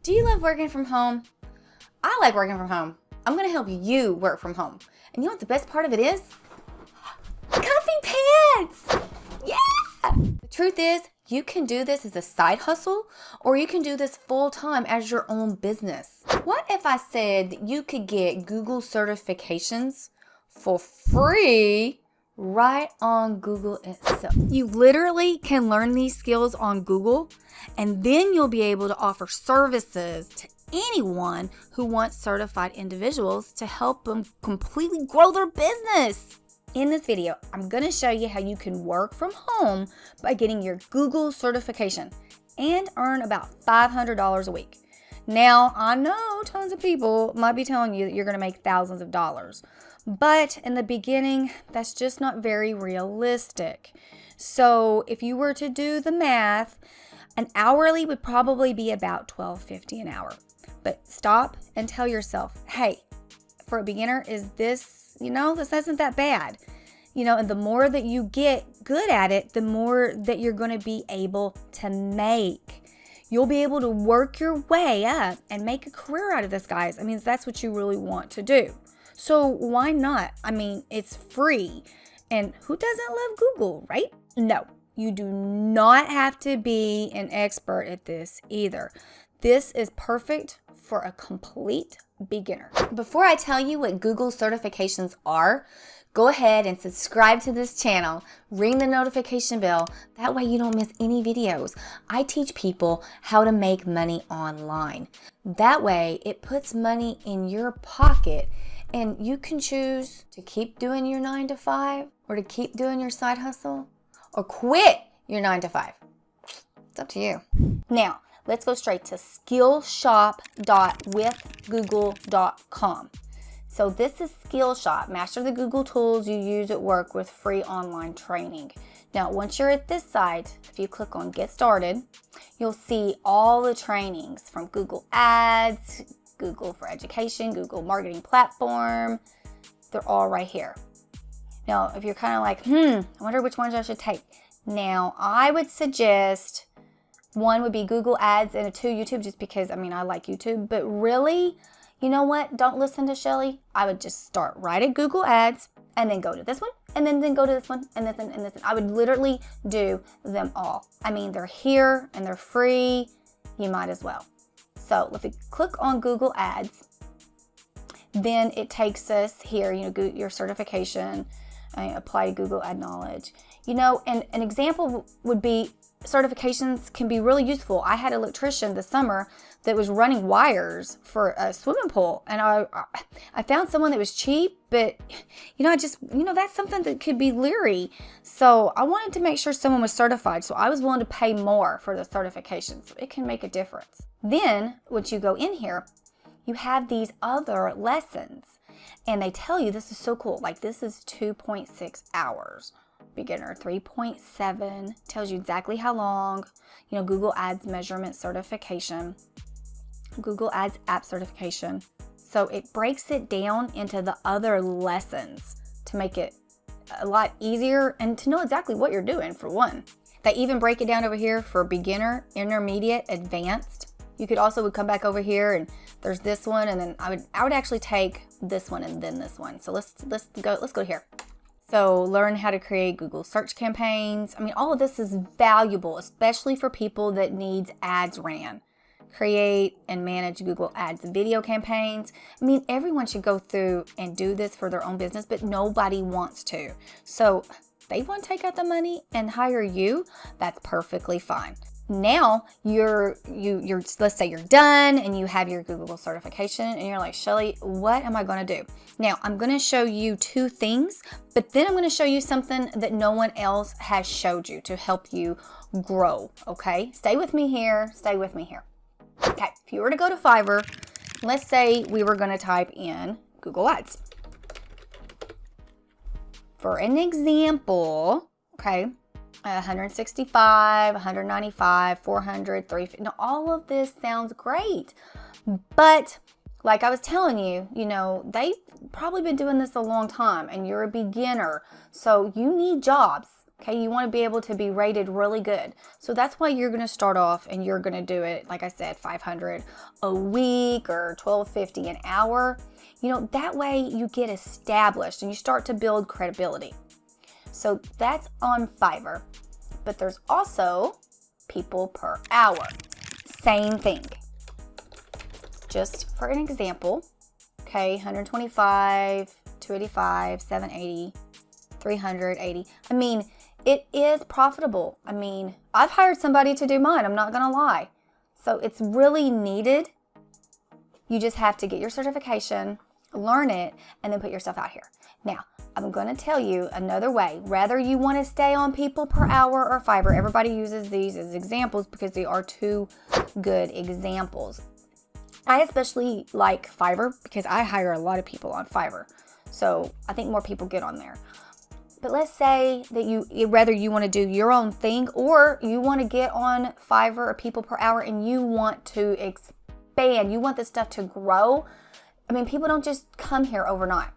Do you love working from home? I like working from home. I'm gonna help you work from home. And you know what the best part of it is? Comfy pants! Yeah! The truth is, you can do this as a side hustle, or you can do this full time as your own business. What if I said you could get Google certifications for free right on Google itself? You literally can learn these skills on Google, and then you'll be able to offer services to anyone who wants certified individuals to help them completely grow their business. In this video, I'm going to show you how you can work from home by getting your Google certification and earn about $500 a week. Now, I know tons of people might be telling you that you're going to make thousands of dollars, but in the beginning, that's just not very realistic. So if you were to do the math, an hourly would probably be about $12.50 an hour. But stop and tell yourself, hey, for a beginner, is this, this isn't that bad. And the more that you get good at it, the more that you're going to be able to make. You'll be able to work your way up and make a career out of this, guys. If that's what you really want to do. So why not? It's free. And who doesn't love Google, right? No, you do not have to be an expert at this either. This is perfect for a complete beginner. Before I tell you what Google certifications are, go ahead and subscribe to this channel, ring the notification bell, that way you don't miss any videos. I teach people how to make money online. That way it puts money in your pocket and you can choose to keep doing your 9 to 5 or to keep doing your side hustle or quit your 9 to 5. It's up to you. Now, let's go straight to skillshop.withgoogle.com. So this is Skillshop. Master the Google tools you use at work with free online training. Now, once you're at this site, if you click on Get Started, you'll see all the trainings from Google Ads, Google for Education, Google Marketing Platform. They're all right here. Now, if you're kind of like, I wonder which ones I should take. Now, I would suggest one would be Google Ads and 2 YouTube, just because, I like YouTube. But really, you know what? Don't listen to Shelly. I would just start right at Google Ads and then go to this one and then go to this one and this one and this one. I would literally do them all. They're here and they're free. You might as well. So if we click on Google Ads, then it takes us here, your certification, apply to Google Ad Knowledge. And an example would be certifications can be really useful. I had an electrician this summer that was running wires for a swimming pool, and I found someone that was cheap, but that's something that could be leery. So I wanted to make sure someone was certified, so I was willing to pay more for the certification. So it can make a difference. Then once you go in here, you have these other lessons, and they tell you, this is so cool, like this is 2.6 hours. Beginner 3.7, tells you exactly how long. Google Ads measurement certification, Google Ads app certification. So it breaks it down into the other lessons to make it a lot easier and to know exactly what you're doing, for one. They even break it down over here for beginner, intermediate, advanced. You could also come back over here and there's this one, and then I would actually take this one and then this one. So let's go here. So learn how to create Google search campaigns. All of this is valuable, especially for people that needs ads ran. Create and manage Google Ads video campaigns. Everyone should go through and do this for their own business, but nobody wants to. So they want to take out the money and hire you. That's perfectly fine. Now you're let's say you're done and you have your Google certification and you're like, Shelly, what am I going to do? Now I'm going to show you 2 things, but then I'm going to show you something that no one else has showed you to help you grow. Okay, stay with me here. Okay, if you were to go to Fiverr, let's say we were going to type in Google Ads. For an example, okay, 165, 195, 400, 350. Now, all of this sounds great, but like I was telling you, they've probably been doing this a long time and you're a beginner. So you need jobs. Okay, you want to be able to be rated really good. So that's why you're going to start off and you're going to do it, like I said, $500 a week or $12.50 an hour. You know, that way you get established and you start to build credibility. So that's on Fiverr. But there's also people per hour. Same thing. Just for an example, okay, 125, 285, 780, 380. I mean, it is profitable. I mean, I've hired somebody to do mine, I'm not gonna lie. So it's really needed. You just have to get your certification, learn it, and then put yourself out here. Now, I'm gonna tell you another way. Whether you wanna stay on people per hour or Fiverr, everybody uses these as examples because they are two good examples. I especially like Fiverr because I hire a lot of people on Fiverr. So I think more people get on there. But let's say that whether you want to do your own thing or you want to get on Fiverr or people per hour and you want to expand, you want this stuff to grow. I mean, people don't just come here overnight.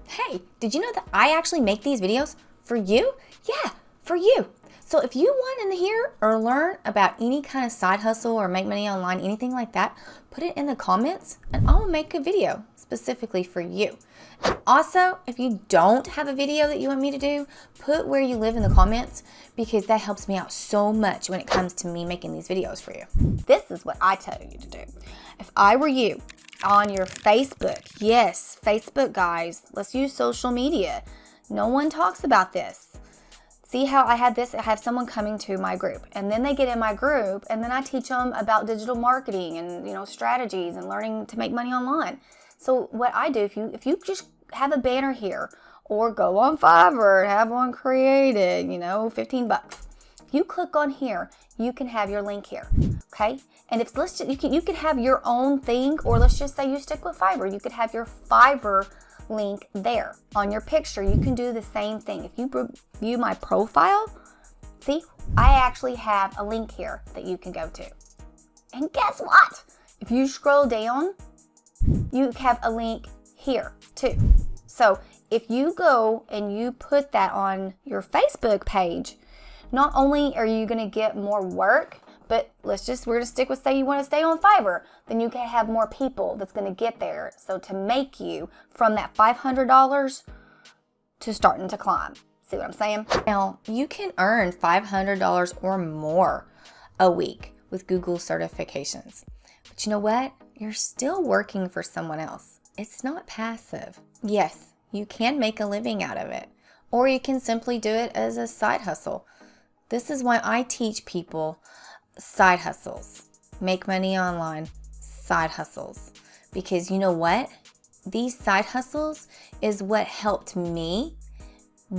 Hey, did you know that I actually make these videos for you? Yeah, for you. So if you want to hear or learn about any kind of side hustle or make money online, anything like that, put it in the comments and I'll make a video specifically for you. And also, if you don't have a video that you want me to do, put where you live in the comments because that helps me out so much when it comes to me making these videos for you. This is what I tell you to do. If I were you, on your Facebook, yes, Facebook guys, let's use social media. No one talks about this. See how I have someone coming to my group and then they get in my group and then I teach them about digital marketing and, you know, strategies and learning to make money online. So what I do, if you just have a banner here or go on Fiverr and have one created, you know, $15. If you click on here, you can have your link here, okay? And if you can have your own thing, or let's just say you stick with Fiverr, you could have your Fiverr link there on your picture. You can do the same thing. If you view my profile, see, I actually have a link here that you can go to. And guess what? If you scroll down, you have a link here too. So if you go and you put that on your Facebook page, not only are you going to get more work, but we're going to stick with, say you want to stay on Fiverr, then you can have more people that's going to get there. So to make you from that $500 to starting to climb. See what I'm saying? Now, you can earn $500 or more a week with Google certifications. But you know what? You're still working for someone else. It's not passive. Yes, you can make a living out of it, or you can simply do it as a side hustle. This is why I teach people side hustles. Make money online, side hustles. Because you know what? These side hustles is what helped me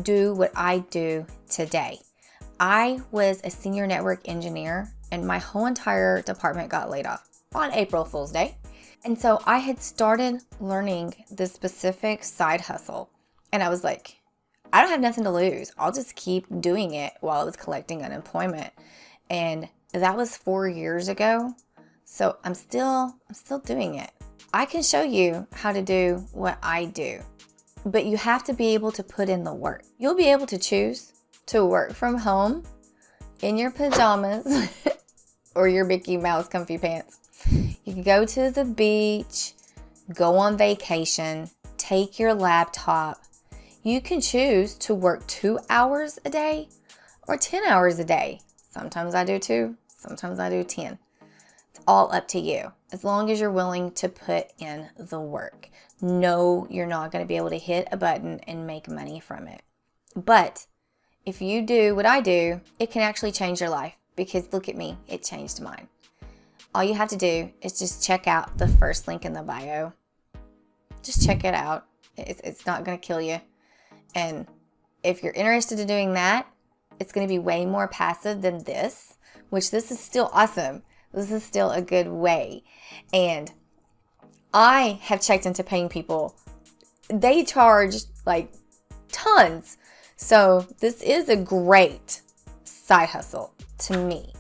do what I do today. I was a senior network engineer and my whole entire department got laid off on April Fool's Day. And so I had started learning this specific side hustle. And I was like, I don't have nothing to lose. I'll just keep doing it while I was collecting unemployment. And that was 4 years ago. So I'm still doing it. I can show you how to do what I do, but you have to be able to put in the work. You'll be able to choose to work from home in your pajamas or your Mickey Mouse comfy pants. You can go to the beach, go on vacation, take your laptop. You can choose to work 2 hours a day or 10 hours a day. Sometimes I do 2, sometimes I do 10. It's all up to you, as long as you're willing to put in the work. No, you're not going to be able to hit a button and make money from it. But if you do what I do, it can actually change your life, because look at me, it changed mine. All you have to do is just check out the first link in the bio. Just check it out. It's not going to kill you. And if you're interested in doing that, it's going to be way more passive than this, which this is still awesome. This is still a good way. And I have checked into paying people. They charge like tons. So this is a great side hustle to me.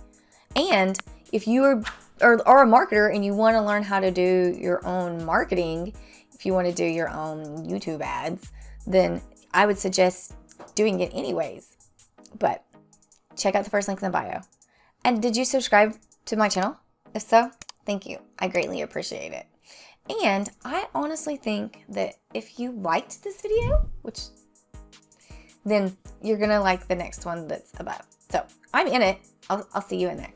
And if you are a marketer and you want to learn how to do your own marketing, if you want to do your own YouTube ads, then I would suggest doing it anyways. But check out the first link in the bio. And did you subscribe to my channel? If so, thank you. I greatly appreciate it. And I honestly think that if you liked this video, then you're gonna like the next one that's above. So I'm in it. I'll see you in there.